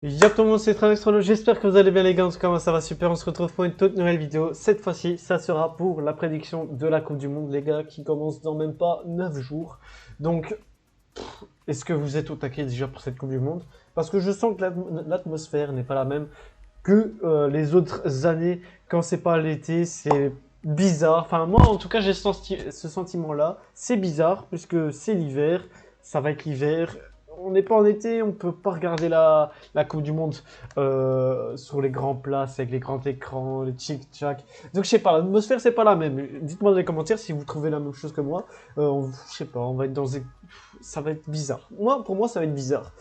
Yop tout le monde, c'est Tranextrolo, j'espère que vous allez bien les gars, en tout cas moi ça va super, on se retrouve pour une toute nouvelle vidéo. Cette fois-ci, ça sera pour la prédiction de la Coupe du Monde les gars, qui commence dans même pas 9 jours. Donc, est-ce que vous êtes au taquet déjà pour cette Coupe du Monde? Parce que je sens que l'atmosphère n'est pas la même que les autres années, quand c'est pas l'été, c'est bizarre. Enfin moi en tout cas j'ai ce sentiment-là, c'est bizarre puisque c'est l'hiver, ça va être l'hiver. On n'est pas en été, on peut pas regarder la Coupe du Monde sur les grands places avec les grands écrans, les tchic-tchac. Donc je sais pas, l'atmosphère c'est pas la même. Dites-moi dans les commentaires si vous trouvez la même chose que moi. Je sais pas, on va être dans ça va être bizarre. Pour moi ça va être bizarre.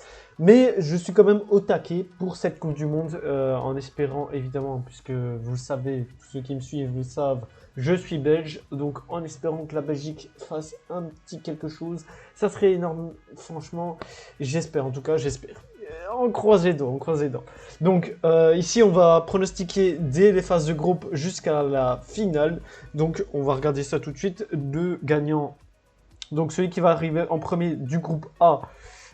Mais je suis quand même au taquet pour cette Coupe du Monde, en espérant évidemment, puisque vous le savez, tous ceux qui me suivent le savent, je suis belge, donc en espérant que la Belgique fasse un petit quelque chose, ça serait énorme, franchement, j'espère, en tout cas, j'espère. On croise les doigts, on croise les dents. Donc ici, on va pronostiquer dès les phases de groupe jusqu'à la finale, donc on va regarder ça tout de suite, deux gagnants. Donc celui qui va arriver en premier du groupe A,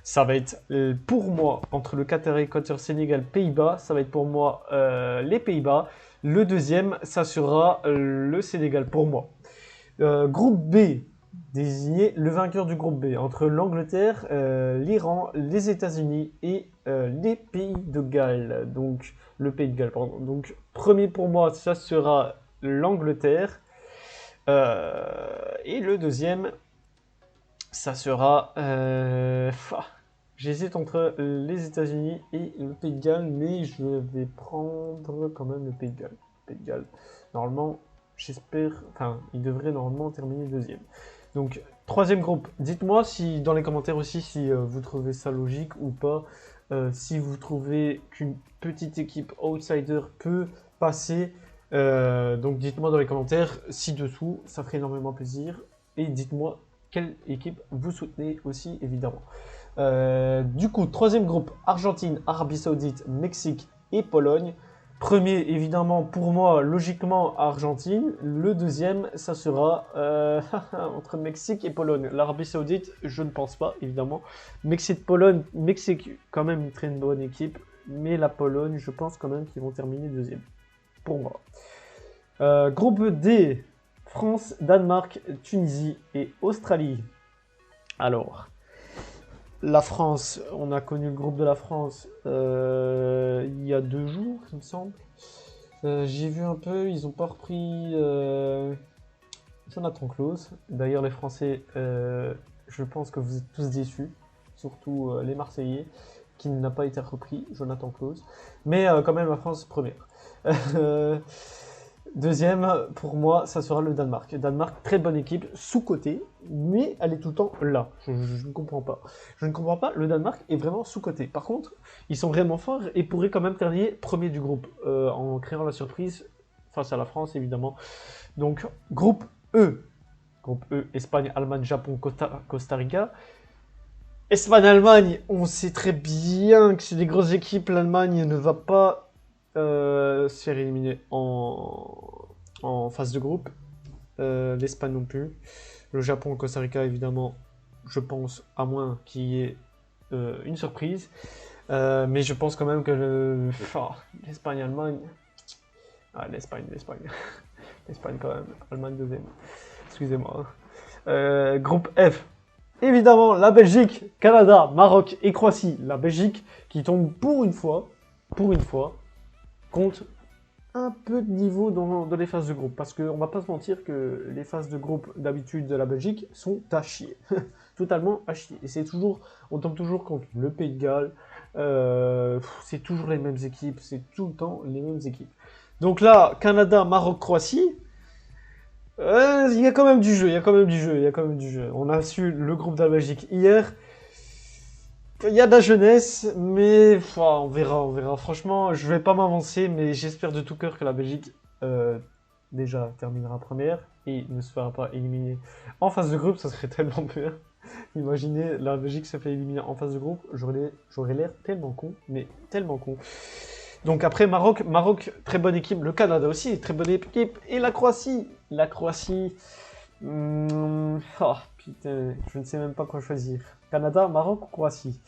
ça va être pour moi, entre le Qatar, Équateur, Sénégal, Pays-Bas, ça va être pour moi les Pays-Bas. Le deuxième, ça sera le Sénégal pour moi. Groupe B, désigner le vainqueur du groupe B entre l'Angleterre, l'Iran, les États-Unis et les Pays de Galles. Donc, le Pays de Galles, pardon. Donc, premier pour moi, ça sera l'Angleterre. Et le deuxième, ça sera. J'hésite entre les États-Unis et le Pays de Galles, mais je vais prendre quand même le Pays de Galles. Le Pays de Galles. Normalement, j'espère. Enfin, il devrait normalement terminer deuxième. Donc, troisième groupe. Dites-moi si dans les commentaires aussi si vous trouvez ça logique ou pas. Si vous trouvez qu'une petite équipe outsider peut passer. Donc, dites-moi dans les commentaires ci-dessous. Ça ferait énormément plaisir. Et dites-moi quelle équipe vous soutenez aussi, évidemment. Du coup, troisième groupe, Argentine, Arabie Saoudite, Mexique et Pologne. Premier, évidemment, pour moi, logiquement, Argentine. Le deuxième, ça sera entre Mexique et Pologne. L'Arabie Saoudite, je ne pense pas, évidemment. Mexique-Pologne, Mexique, quand même, une très bonne équipe. Mais la Pologne, je pense quand même qu'ils vont terminer deuxième. Pour moi. Groupe D, France, Danemark, Tunisie et Australie. Alors, la France, on a connu le groupe de la France il y a 2 jours, il me semble. J'ai vu un peu, ils n'ont pas repris Jonathan Klaus. D'ailleurs, les Français, je pense que vous êtes tous déçus, surtout les Marseillais, qui n'a pas été repris, Jonathan Klaus. Mais quand même, la France première. Deuxième, pour moi, ça sera le Danemark. Danemark, très bonne équipe, sous-cotée, mais elle est tout le temps là. Je ne comprends pas. Je ne comprends pas, le Danemark est vraiment sous-coté. Par contre, ils sont vraiment forts et pourraient quand même terminer premier du groupe, en créant la surprise face à la France, évidemment. Donc, groupe E. Groupe E, Espagne, Allemagne, Japon, Costa Rica. Espagne-Allemagne, on sait très bien que c'est des grosses équipes. L'Allemagne ne va pas se faire éliminer en phase de groupe. L'Espagne non plus. Le Japon, le Costa Rica, évidemment, je pense, à moins qu'il y ait une surprise. Mais je pense quand même que l'Espagne-Allemagne. Ah, l'Espagne. L'Espagne quand même. Allemagne deuxième. Excusez-moi. Groupe F. Évidemment, la Belgique, Canada, Maroc et Croatie. La Belgique qui tombe pour une fois, compte un peu de niveau dans les phases de groupe. Parce qu'on va pas se mentir que les phases de groupe d'habitude de la Belgique sont à chier. Totalement à chier. Et c'est toujours, on tombe toujours contre le Pays de Galles. C'est toujours les mêmes équipes. C'est tout le temps les mêmes équipes. Donc là, Canada, Maroc, Croatie. Il y a quand même du jeu, On a su le groupe de la Belgique hier. Il y a de la jeunesse, mais on verra. Franchement, je vais pas m'avancer, mais j'espère de tout cœur que la Belgique déjà terminera première et ne se fera pas éliminer en phase de groupe. Ça serait tellement bien. Imaginez, la Belgique se fait éliminer en phase de groupe, j'aurais l'air tellement con, mais tellement con. Donc après Maroc, très bonne équipe. Le Canada aussi, très bonne équipe. Et la Croatie. Oh putain, je ne sais même pas quoi choisir. Canada, Maroc ou Croatie.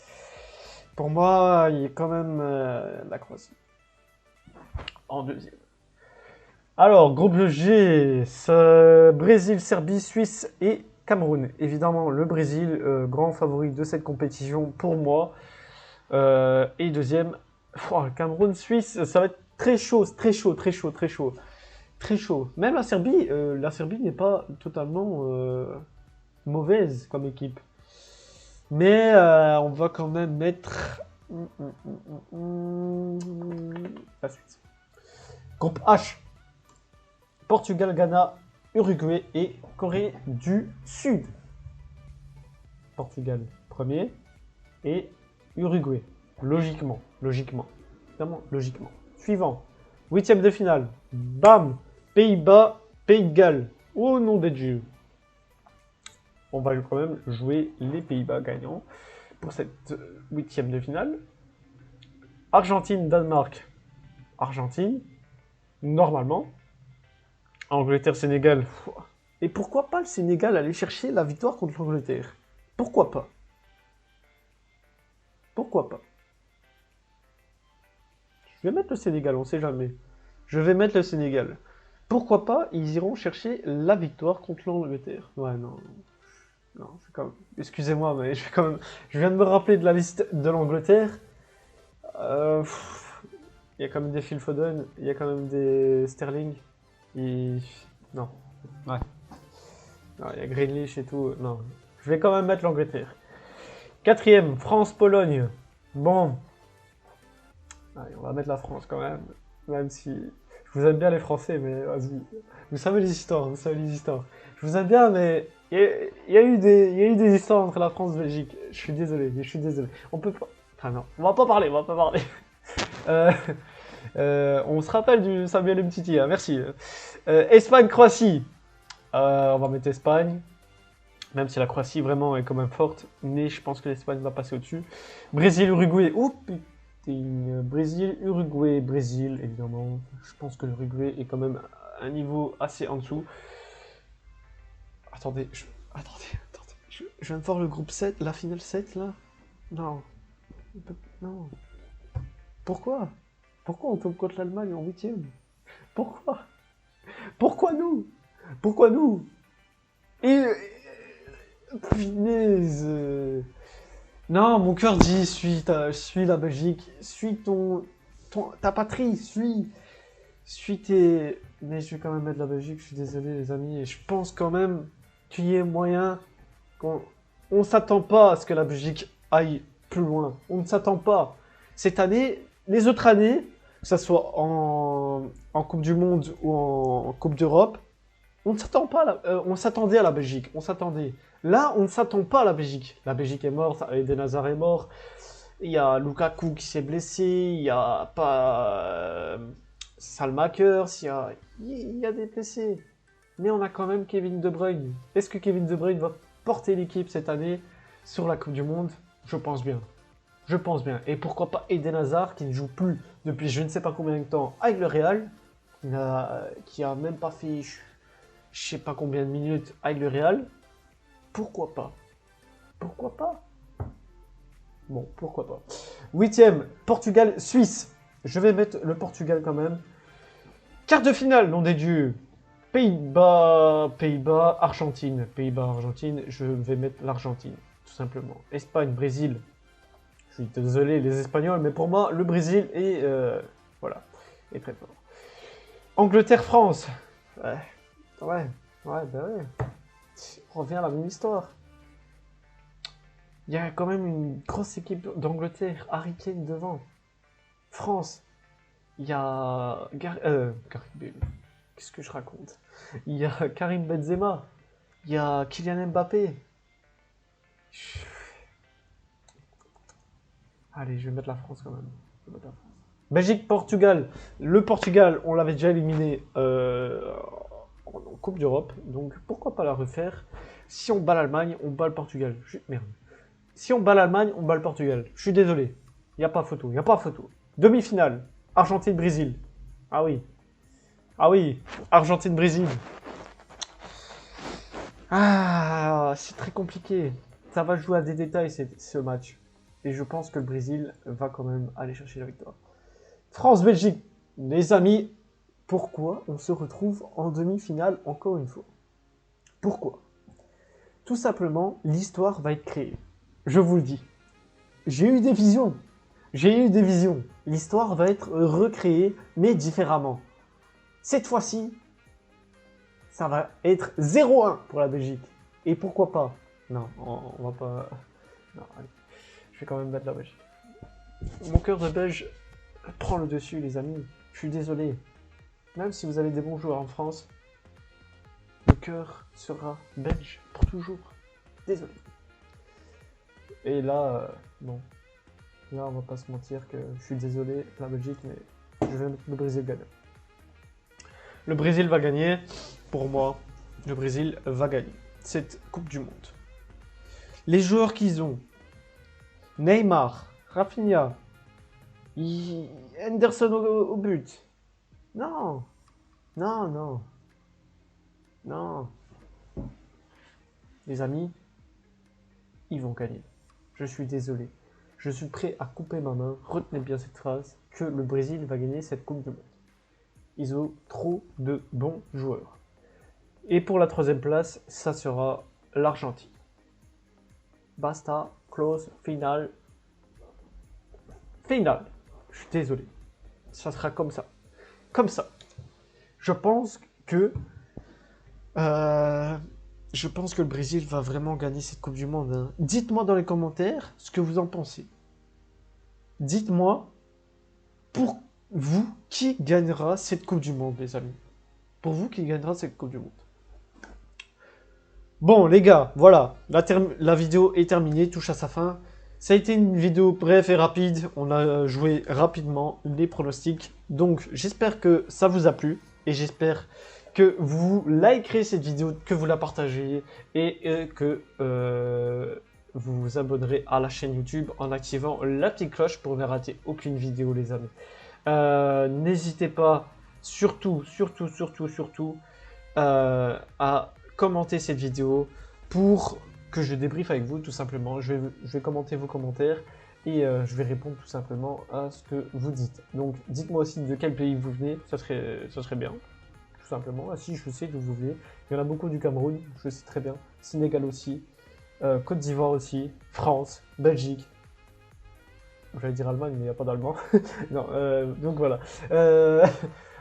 Pour moi, il y a quand même la Croatie. En deuxième. Alors, groupe G, Brésil, Serbie, Suisse et Cameroun. Évidemment, le Brésil, grand favori de cette compétition pour moi. Et deuxième, Cameroun, Suisse, ça va être très chaud, très chaud, très chaud, très chaud. Très chaud. Même la Serbie n'est pas totalement mauvaise comme équipe. Mais on va quand même mettre la Suisse. Groupe H. Portugal, Ghana, Uruguay et Corée du Sud. Portugal premier et Uruguay. Logiquement. Vraiment logiquement. Suivant. 8e de finale. Bam. Pays-Bas, Pays de Galles. Au nom de Dieu. On va quand même jouer les Pays-Bas gagnants pour cette 8e de finale. Argentine, Danemark. Argentine. Normalement. Angleterre, Sénégal. Et pourquoi pas le Sénégal aller chercher la victoire contre l'Angleterre? Pourquoi pas? Pourquoi pas? Je vais mettre le Sénégal, on sait jamais. Je vais mettre le Sénégal. Pourquoi pas, ils iront chercher la victoire contre l'Angleterre. Ouais, non. Non, c'est quand même... Excusez-moi, mais je viens de me rappeler de la liste de l'Angleterre. Il y a quand même des Phil Foden, il y a quand même des Sterling. Non. Ouais. Non, il y a Grealish et tout. Non. Je vais quand même mettre l'Angleterre. 4e, France-Pologne. Bon. Allez, on va mettre la France quand même. Même si... Je vous aime bien les Français, mais vas-y. Vous savez les histoires, Je vous aime bien, mais... Il y a eu des histoires entre la France et la Belgique. Je suis désolé. On peut pas... Enfin non, on va pas parler. On se rappelle du Samuel Umtiti, hein, merci. Espagne-Croatie. On va mettre Espagne. Même si la Croatie vraiment est quand même forte. Mais je pense que l'Espagne va passer au-dessus. Brésil-Uruguay. Oh putain. Brésil-Uruguay. Brésil, évidemment. Je pense que l'Uruguay est quand même à un niveau assez en dessous. Attendez. Je viens de voir le groupe 7, la finale 7 là. Non. Non. Pourquoi on tombe contre l'Allemagne en 8e? Pourquoi nous? Et... Punaise. Non, mon cœur dit, suis la Belgique, suis ta patrie, suis tes... Mais je vais quand même mettre la Belgique, je suis désolé les amis, et je pense quand même qu'il y ait moyen on s'attend pas à ce que la Belgique aille plus loin. On ne s'attend pas. Cette année, les autres années, que ce soit en Coupe du Monde ou en Coupe d'Europe, on ne s'attend pas. On s'attendait à la Belgique. Là, on ne s'attend pas à la Belgique. La Belgique est morte, Eden Hazard est mort. Il y a Lukaku qui s'est blessé. Il y a pas Salmakers. Il y a des blessés. Mais on a quand même Kevin De Bruyne. Est-ce que Kevin De Bruyne va porter l'équipe cette année sur la Coupe du Monde? Je pense bien. Et pourquoi pas Eden Hazard qui ne joue plus depuis je ne sais pas combien de temps avec le Real, qui a même pas fait je sais pas combien de minutes avec le Real. Pourquoi pas? Bon, pourquoi pas. 8e, Portugal, Suisse. Je vais mettre le Portugal quand même. Quart de finale, nom des dieux. Pays-Bas, Argentine. Argentine, je vais mettre l'Argentine, tout simplement. Espagne, Brésil. Je suis désolé les Espagnols, mais pour moi, le Brésil est, est très fort. Angleterre, France. Ouais. On revient à la même histoire. Il y a quand même une grosse équipe d'Angleterre, Harry Kane devant. France. Il y a... Qu'est-ce que je raconte? Il y a Karim Benzema. Il y a Kylian Mbappé. Allez, je vais mettre la France quand même. Belgique, Portugal. Le Portugal, on l'avait déjà éliminé en Coupe d'Europe. Donc, pourquoi pas la refaire? Si on bat l'Allemagne, on bat le Portugal. Merde. Si on bat l'Allemagne, on bat le Portugal. Je suis désolé. Il n'y a pas photo. Demi-finale. Argentine-Brésil. Ah oui, Argentine-Brésil. Ah, c'est très compliqué. Ça va jouer à des détails ce match. Et je pense que le Brésil va quand même aller chercher la victoire. France-Belgique, les amis, pourquoi on se retrouve en demi-finale encore une fois? Pourquoi? Tout simplement, l'histoire va être créée. Je vous le dis. J'ai eu des visions. J'ai eu des visions. L'histoire va être recréée, mais différemment. Cette fois-ci, ça va être 0-1 pour la Belgique. Et pourquoi pas? Non, on va pas... Non, allez. Je vais quand même battre la Belgique. Mon cœur de Belge prend le dessus, les amis. Je suis désolé. Même si vous avez des bons joueurs en France, le cœur sera belge pour toujours. Désolé. Et là, bon. Là, on va pas se mentir que je suis désolé, la Belgique, mais je vais mettre le Brésil gagnant. Le Brésil va gagner. Pour moi, le Brésil va gagner cette Coupe du Monde. Les joueurs qu'ils ont. Neymar, Rafinha, Henderson au but. Non. Non, non. Non. Les amis, ils vont gagner. Je suis désolé. Je suis prêt à couper ma main, retenez bien cette phrase, que le Brésil va gagner cette Coupe du Monde. Ils ont trop de bons joueurs. Et pour la troisième place, ça sera l'Argentine. Basta, close, finale. Finale. Je suis désolé. Ça sera comme ça. Comme ça. Je pense que le Brésil va vraiment gagner cette Coupe du Monde. Hein. Dites-moi dans les commentaires ce que vous en pensez. Dites-moi, pour vous, qui gagnera cette Coupe du Monde, les amis? Pour vous, qui gagnera cette Coupe du Monde? Bon, les gars, voilà. La vidéo est terminée, touche à sa fin. Ça a été une vidéo brève et rapide. On a joué rapidement les pronostics. Donc, j'espère que ça vous a plu. Et j'espère que vous likerez cette vidéo, que vous la partagez et que vous vous abonnerez à la chaîne YouTube en activant la petite cloche pour ne rater aucune vidéo, les amis. N'hésitez pas, surtout, à commenter cette vidéo pour que je débriefe avec vous, tout simplement. Je vais commenter vos commentaires et je vais répondre tout simplement à ce que vous dites. Donc, dites-moi aussi de quel pays vous venez, ça serait bien. Tout simplement. Ah si, je sais d'où vous venez. Il y en a beaucoup du Cameroun, je sais très bien. Sénégal aussi. Côte d'Ivoire aussi. France. Belgique. J'allais dire Allemagne, mais il n'y a pas d'Allemand. Non, donc voilà.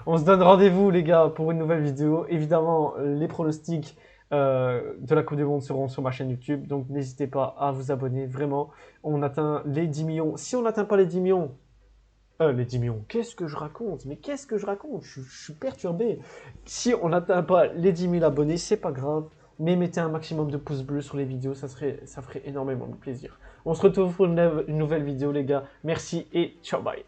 On se donne rendez-vous, les gars, pour une nouvelle vidéo. Évidemment, les pronostics de la Coupe du Monde seront sur ma chaîne YouTube. Donc n'hésitez pas à vous abonner. Vraiment, on atteint les 10 millions. Si on n'atteint pas les 10 millions... les 10 millions, qu'est-ce que je raconte? Mais qu'est-ce que je raconte? Je suis perturbé. Si on n'atteint pas les 10 000 abonnés, c'est pas grave. Mais mettez un maximum de pouces bleus sur les vidéos, ça ferait énormément de plaisir. On se retrouve pour une nouvelle vidéo, les gars. Merci et ciao, bye.